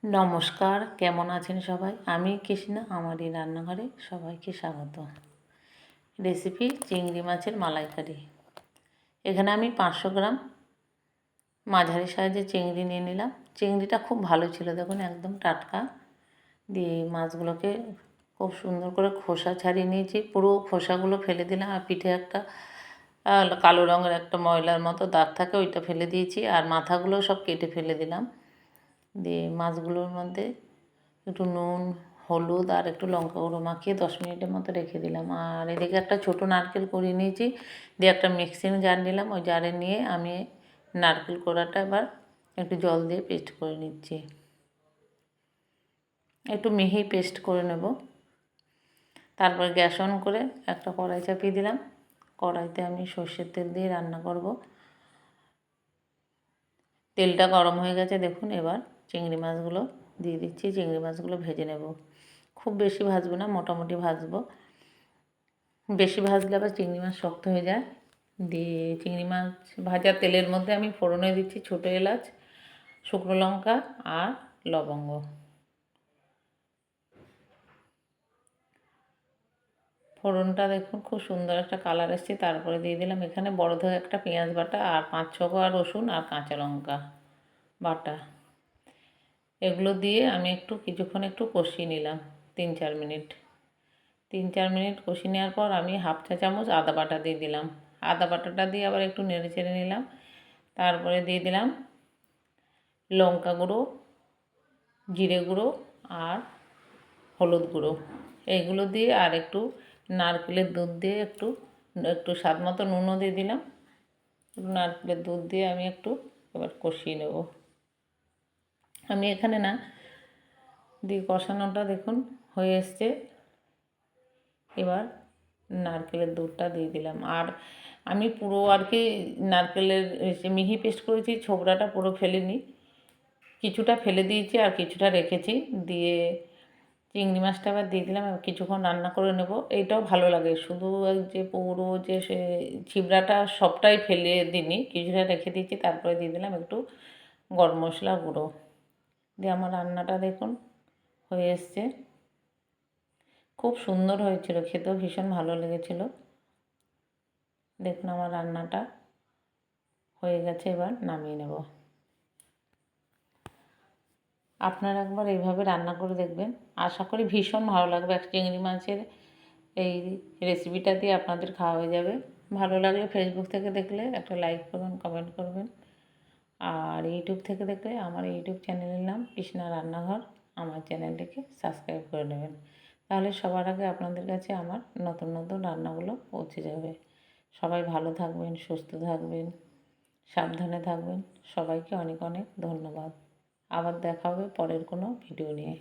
নমস্কার, কেমন আছেন সবাই? আমি কৃষ্ণা, আমার এই রান্নাঘরে সবাইকে স্বাগত। রেসিপি চিংড়ি মাছের মালাইকারি। এখানে আমি 500 গ্রাম মাঝারি সাইজের চিংড়ি নিয়ে নিলাম। চিংড়িটা খুব ভালো ছিল, দেখুন একদম টাটকা। দিয়ে মাছগুলোকে খুব সুন্দর করে খোসা ছাড়িয়ে নিয়েছি, পুরো খোসাগুলো ফেলে দিলাম। আর পিঠে একটা কালো রঙের একটা ময়লার মতো দাগ থাকে, ওইটা ফেলে দিয়েছি। আর মাথাগুলো সব কেটে ফেলে দিলাম। দিয়ে মাছগুলোর মধ্যে একটু নুন, হলুদ আর একটু লঙ্কা গুঁড়ো মাখিয়ে 10 মিনিটের মতো রেখে দিলাম। আর এদিকে একটা ছোটো নারকেল কুড়িয়ে নিয়েছি, দিয়ে একটা মিক্সিং জার নিলাম। ওই জারে নিয়ে আমি নারকেল কোড়াটা এবার একটু জল দিয়ে পেস্ট করে নিচ্ছি, একটু মিহি পেস্ট করে নেব। তারপর গ্যাস অন করে একটা কড়াই চাপিয়ে দিলাম। কড়াইতে আমি সর্ষের তেল দিয়ে রান্না করব। তেলটা গরম হয়ে গেছে, দেখুন। এবার চিংড়ি মাছগুলো দিয়ে দিচ্ছি। চিংড়ি মাছগুলো ভেজে নেব, খুব বেশি ভাজবো না, মোটামুটি ভাজবো। বেশি ভাজলে আবার চিংড়ি মাছ শক্ত হয়ে যায়। দিয়ে চিংড়ি মাছ ভাজা তেলের মধ্যে আমি ফোড়নে দিচ্ছি ছোটো এলাচ, শুকনো লঙ্কা আর লবঙ্গ। ফোড়নটা দেখুন খুব সুন্দর একটা কালার এসছে। তারপরে দিয়ে দিলাম এখানে বড় ধরে একটা পেঁয়াজ বাটা আর 5-6 কোয়া রসুন আর কাঁচা লঙ্কা বাটা। এগুলো দিয়ে আমি কিছুক্ষণ একটু কষিয়ে নিলাম, 3-4 মিনিট। 3-4 মিনিট কষিয়ে নেওয়ার পর আমি হাফ চা চামচ আদা বাটা দিয়ে দিলাম। আদা বাটাটা দিয়ে আবার একটু নেড়ে চেড়ে নিলাম। তারপরে দিয়ে দিলাম লঙ্কা গুঁড়ো, জিরে গুঁড়ো আর হলুদ গুঁড়ো। এইগুলো দিয়ে আর একটু নারকেলের দুধ দিয়ে একটু একটু স্বাদ মতো নুনও দিয়ে দিলাম। নারকেলের দুধ দিয়ে আমি একটু এবার কষিয়ে নেব। আমি এখানে না দিয়ে কষানোটা দেখুন হয়ে এসছে। এবার নারকেলের দুধটা দিয়ে দিলাম। আর আমি পুরো আর কি নারকেলের মিহি পেস্ট করেছি, ছোবড়াটা পুরো ফেলিনি, কিছুটা ফেলে দিয়েছি আর কিছুটা রেখেছি। দিয়ে চিংড়ি মাছটা আবার দিয়ে দিলাম, কিছুক্ষণ রান্না করে নেব। এইটাও ভালো লাগে, শুধু যে পুরো যে সে ছিবড়াটা সবটাই ফেলে দিইনি, কিছুটা রেখে দিয়েছি। তারপরে দিয়ে দিলাম একটু গরম মশলা গুঁড়ো। দিয়ে আমার রান্নাটা দেখুন হয়ে এসছে। খুব সুন্দর হয়েছিল, খেতেও ভীষণ ভালো লেগেছিল। দেখুন আমার রান্নাটা হয়ে গেছে, এবার নামিয়ে নেব। আপনারা একবার এইভাবে রান্না করে দেখবেন, আশা করি ভীষণ ভালো লাগবে। এক চিংড়ি মাছের এই রেসিপিটা দিয়ে আপনাদের খাওয়া হয়ে যাবে। ভালো লাগলে ফেসবুক থেকে দেখলে একটা লাইক করবেন, কমেন্ট করবেন। আর ইউটিউব থেকে দেখলে আমার ইউটিউব চ্যানেলের নাম কৃষ্ণা রান্নাঘর, আমার চ্যানেলটিকে সাবস্ক্রাইব করে নেবেন। তাহলে সবার আগে আপনাদের কাছে আমার নতুন নতুন রান্নাগুলো পৌঁছে যাবে। সবাই ভালো থাকবেন, সুস্থ থাকবেন, সাবধানে থাকবেন। সবাইকে অনেক অনেক ধন্যবাদ। আবার দেখা হবে পরের কোনো ভিডিও নিয়ে।